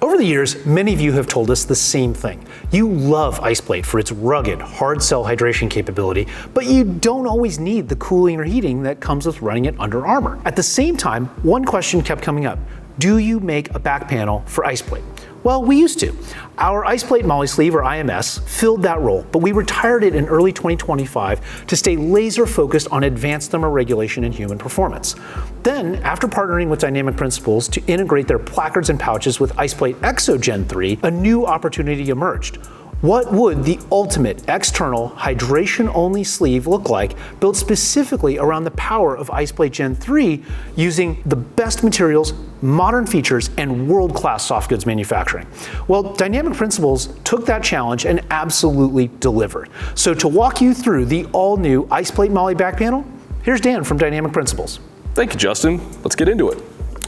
Over the years, many of you have told us the same thing. You love ICEPLATE for its rugged, hard cell hydration capability, but you don't always need the cooling or heating that comes with running it under armor. At the same time, one question kept coming up. Do you make a back panel for ICEPLATE? Well, we used to. Our ICEPLATE MOLLE sleeve, or IMS, filled that role, but we retired it in early 2025 to stay laser focused on advanced thermoregulation and human performance. Then, after partnering with Dynamic Principles to integrate their placards and pouches with ICEPLATE Gen 3, a new opportunity emerged. What would the ultimate external hydration-only sleeve look like, built specifically around the power of ICEPLATE Gen 3 using the best materials, modern features, and world-class soft goods manufacturing? Well, Dynamic Principles took that challenge and absolutely delivered. So to walk you through the all-new ICEPLATE MOLLE Back Panel, here's Dan from Dynamic Principles. Thank you, Justin. Let's get into it.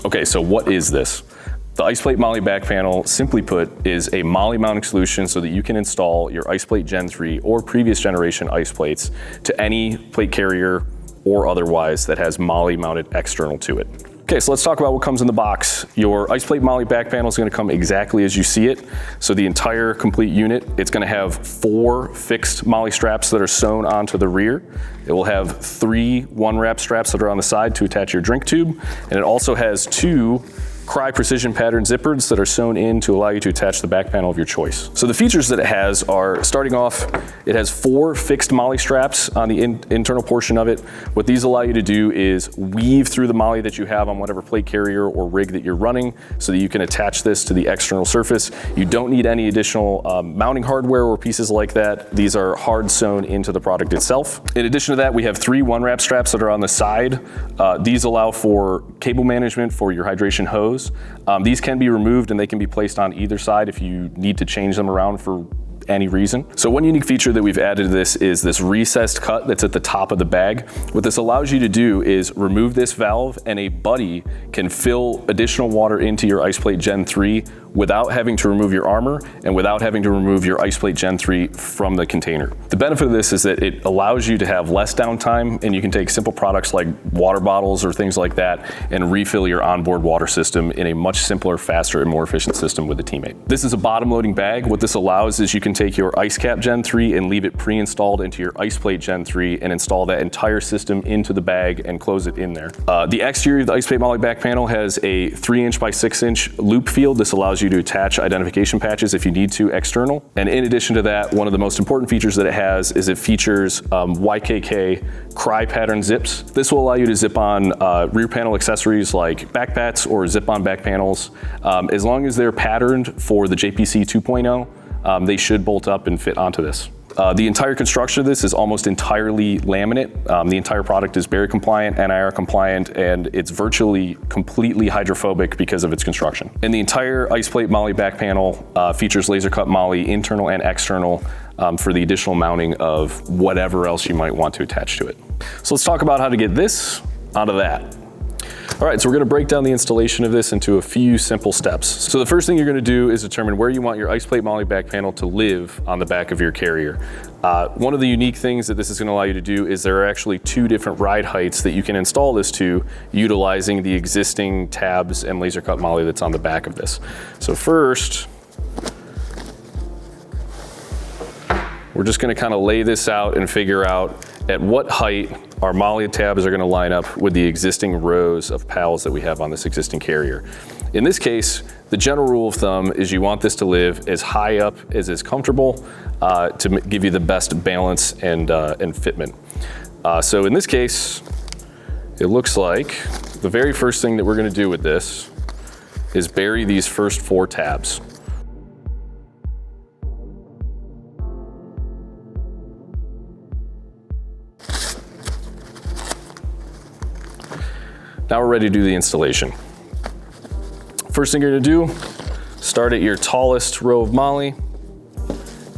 Okay, so what is this? The ICEPLATE MOLLE Back Panel, simply put, is a MOLLE mounting solution so that you can install your ICEPLATE Gen 3 or previous generation ice plates to any plate carrier or otherwise that has MOLLE mounted external to it. Okay, so let's talk about what comes in the box. Your ICEPLATE MOLLE Back Panel is going to come exactly as you see it. So the entire complete unit, it's going to have 4 fixed MOLLE straps that are sewn onto the rear. It will have 3 one-wrap straps that are on the side to attach your drink tube, and it also has 2 Cry precision pattern zippers that are sewn in to allow you to attach the back panel of your choice. So the features that it has are, starting off, it has 4 fixed MOLLE straps on the internal portion of it. What these allow you to do is weave through the MOLLE that you have on whatever plate carrier or rig that you're running so that you can attach this to the external surface. You don't need any additional mounting hardware or pieces like that. These are hard sewn into the product itself. In addition to that, we have 3 one-wrap straps that are on the side. These allow for cable management for your hydration hose. These can be removed and they can be placed on either side if you need to change them around for any reason. So one unique feature that we've added to this is this recessed cut that's at the top of the bag. What this allows you to do is remove this valve and a buddy can fill additional water into your ICEPLATE Gen 3 without having to remove your armor and without having to remove your ICEPLATE Gen 3 from the container. The benefit of this is that it allows you to have less downtime, and you can take simple products like water bottles or things like that and refill your onboard water system in a much simpler, faster, and more efficient system with a teammate. This is a bottom loading bag. What this allows is you can take your IceCap Gen 3 and leave it pre-installed into your ICEPLATE Gen 3 and install that entire system into the bag and close it in there. The exterior of the ICEPLATE MOLLE Back Panel has a 3" by 6" loop field. This allows you to attach identification patches if you need to external. And in addition to that, one of the most important features that it has is it features YKK Cry pattern zips. This will allow you to zip on rear panel accessories like backpats or zip-on back panels. As long as they're patterned for the JPC 2.0, they should bolt up and fit onto this. The entire construction of this is almost entirely laminate. The entire product is Berry compliant, NIR compliant, and it's virtually completely hydrophobic because of its construction. And the entire ICEPLATE MOLLE Back Panel features laser cut MOLLE internal and external for the additional mounting of whatever else you might want to attach to it. So let's talk about how to get this onto that. All right, so we're gonna break down the installation of this into a few simple steps. So the first thing you're gonna do is determine where you want your ICEPLATE MOLLE Back Panel to live on the back of your carrier. One of the unique things that this is gonna allow you to do is there are actually 2 different ride heights that you can install this to, utilizing the existing tabs and laser cut MOLLE that's on the back of this. So first, we're just gonna kind of lay this out and figure out at what height our MOLLE tabs are gonna line up with the existing rows of pals that we have on this existing carrier. In this case, the general rule of thumb is you want this to live as high up as is comfortable to give you the best balance and fitment. So in this case, it looks like the very first thing that we're gonna do with this is bury these first 4 tabs. Now we're ready to do the installation. First thing you're gonna do, start at your tallest row of MOLLE.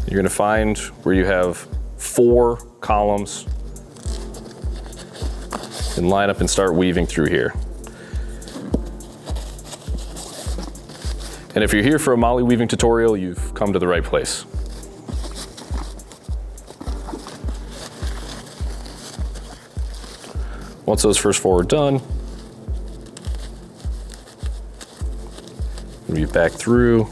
You're gonna find where you have 4 columns and line up and start weaving through here. And if you're here for a MOLLE weaving tutorial, you've come to the right place. Once those first 4 are done, weave back through.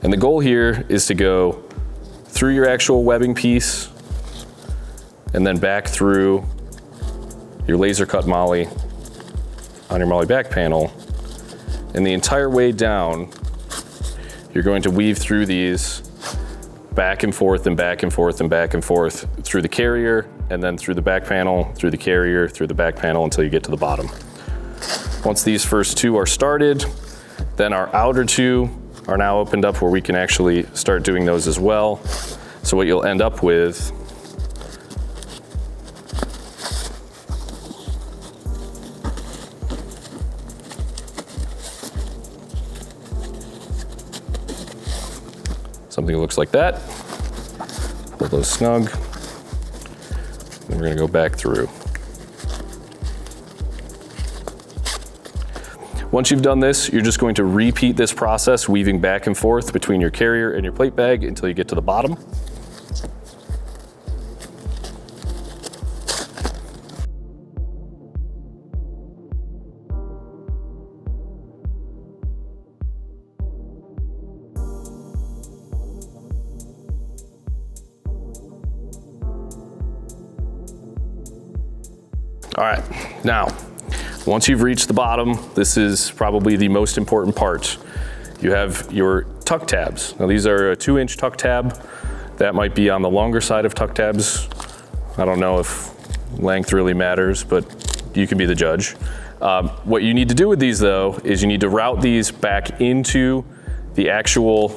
And the goal here is to go through your actual webbing piece and then back through your laser cut molle on your molle back panel. And the entire way down, you're going to weave through these back and forth and back and forth and back and forth through the carrier and then through the back panel, through the carrier, through the back panel until you get to the bottom. Once these first two are started, then our outer two are now opened up where we can actually start doing those as well. So what you'll end up with something that looks like that. Pull those snug. Then we're gonna go back through. Once you've done this, you're just going to repeat this process, weaving back and forth between your carrier and your plate bag until you get to the bottom. All right, now, once you've reached the bottom, this is probably the most important part. You have your tuck tabs. Now these are a 2-inch tuck tab. That might be on the longer side of tuck tabs. I don't know if length really matters, but you can be the judge. What you need to do with these though, is you need to route these back into the actual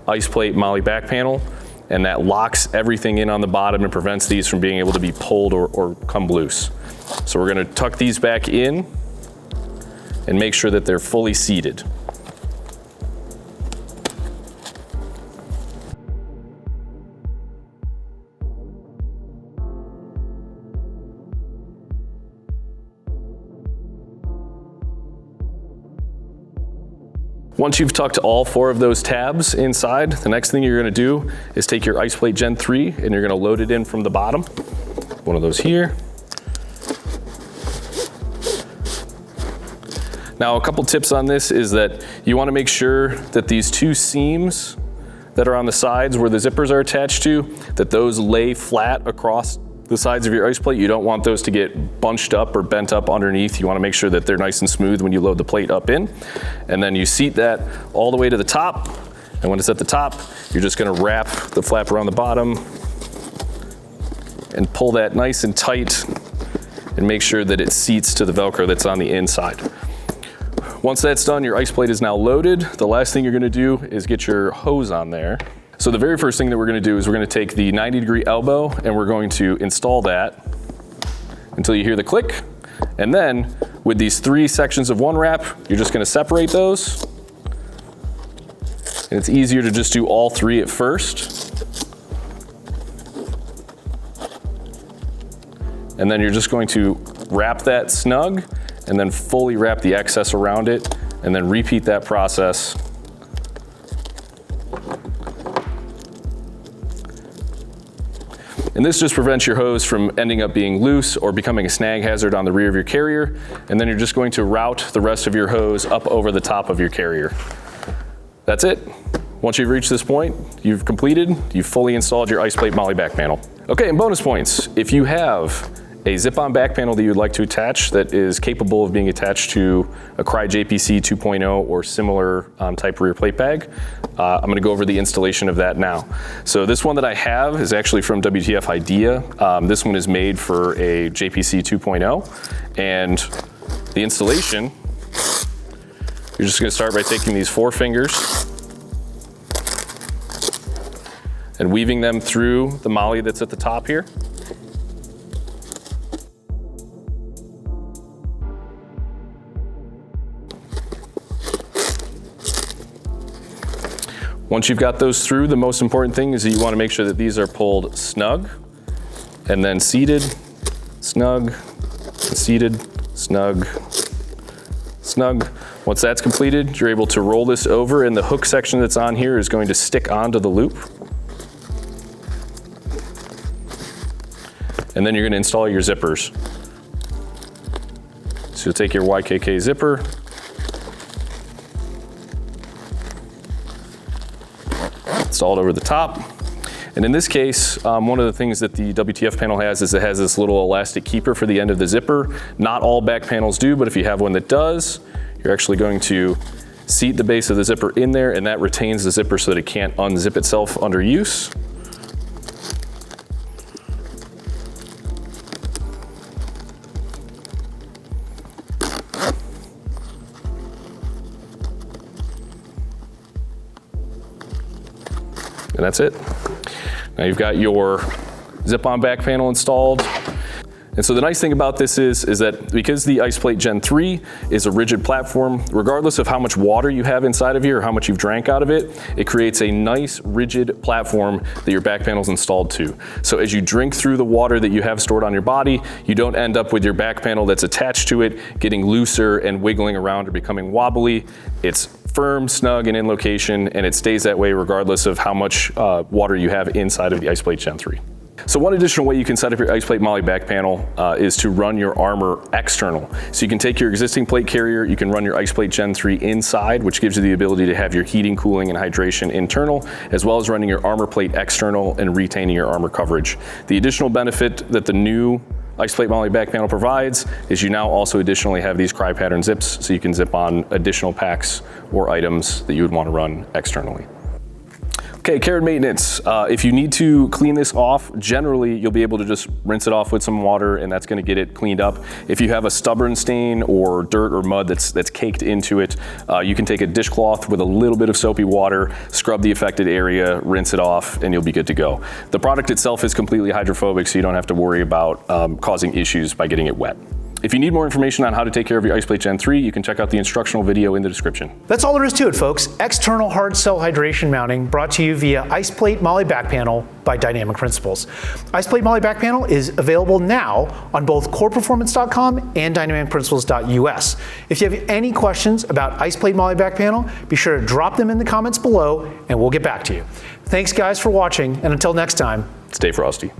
ICEPLATE molle back panel, and that locks everything in on the bottom and prevents these from being able to be pulled or come loose. So we're gonna tuck these back in and make sure that they're fully seated. Once you've tucked all 4 of those tabs inside, the next thing you're gonna do is take your ICEPLATE Gen 3 and you're gonna load it in from the bottom. One of those here. Now, a couple tips on this is that you wanna make sure that these 2 seams that are on the sides where the zippers are attached to, that those lay flat across the sides of your ICEPLATE. You don't want those to get bunched up or bent up underneath. You wanna make sure that they're nice and smooth when you load the plate up in. And then you seat that all the way to the top. And when it's at the top, you're just gonna wrap the flap around the bottom and pull that nice and tight and make sure that it seats to the Velcro that's on the inside. Once that's done, your ICEPLATE is now loaded. The last thing you're gonna do is get your hose on there. So the very first thing that we're gonna do is we're gonna take the 90-degree elbow and we're going to install that until you hear the click. And then with these 3 sections of one wrap, you're just gonna separate those. And it's easier to just do all 3 at first. And then you're just going to wrap that snug and then fully wrap the excess around it and then repeat that process. And this just prevents your hose from ending up being loose or becoming a snag hazard on the rear of your carrier. And then you're just going to route the rest of your hose up over the top of your carrier. That's it. Once you've reached this point, you've fully installed your ICEPLATE molle back panel. Okay, and bonus points. If you have a zip-on back panel that you'd like to attach that is capable of being attached to a Carriage JPC 2.0 or similar type rear plate bag, I'm gonna go over the installation of that now. So this one that I have is actually from WTF Idea. This one is made for a JPC 2.0, and the installation, you're just gonna start by taking these 4 fingers and weaving them through the molle that's at the top here. Once you've got those through, the most important thing is that you want to make sure that these are pulled snug and then seated, snug, seated, snug, snug. Once that's completed, you're able to roll this over and the hook section that's on here is going to stick onto the loop. And then you're going to install your zippers. So you'll take your YKK zipper, install it over the top. And in this case, one of the things that the WTF panel has is it has this little elastic keeper for the end of the zipper. Not all back panels do, but if you have one that does, you're actually going to seat the base of the zipper in there, and that retains the zipper so that it can't unzip itself under use. And that's it. Now you've got your zip-on back panel installed. And so the nice thing about this is that because the ICEPLATE Gen 3 is a rigid platform, regardless of how much water you have inside of here or how much you've drank out of it, it creates a nice rigid platform that your back panel is installed to. So as you drink through the water that you have stored on your body, you don't end up with your back panel that's attached to it getting looser and wiggling around or becoming wobbly. It's firm, snug, and in location, and it stays that way regardless of how much water you have inside of the ICEPLATE Gen 3. So one additional way you can set up your ICEPLATE MOLLE back panel is to run your armor external. So you can take your existing plate carrier, you can run your ICEPLATE Gen 3 inside, which gives you the ability to have your heating, cooling, and hydration internal, as well as running your armor plate external and retaining your armor coverage. The additional benefit that the new ICEPLATE MOLLE back panel provides is you now also additionally have these cry pattern zips, so you can zip on additional packs or items that you would want to run externally. Okay, care and maintenance. If you need to clean this off, generally you'll be able to just rinse it off with some water and that's gonna get it cleaned up. If you have a stubborn stain or dirt or mud that's caked into it, you can take a dishcloth with a little bit of soapy water, scrub the affected area, rinse it off, and you'll be good to go. The product itself is completely hydrophobic, so you don't have to worry about causing issues by getting it wet. If you need more information on how to take care of your ICEPLATE Gen 3, you can check out the instructional video in the description. That's all there is to it, folks. External hard cell hydration mounting brought to you via ICEPLATE MOLLE Back Panel by Dynamic Principles. ICEPLATE MOLLE Back Panel is available now on both coreperformance.com and dynamicprinciples.us. If you have any questions about ICEPLATE MOLLE Back Panel, be sure to drop them in the comments below and we'll get back to you. Thanks guys for watching, and until next time, stay frosty.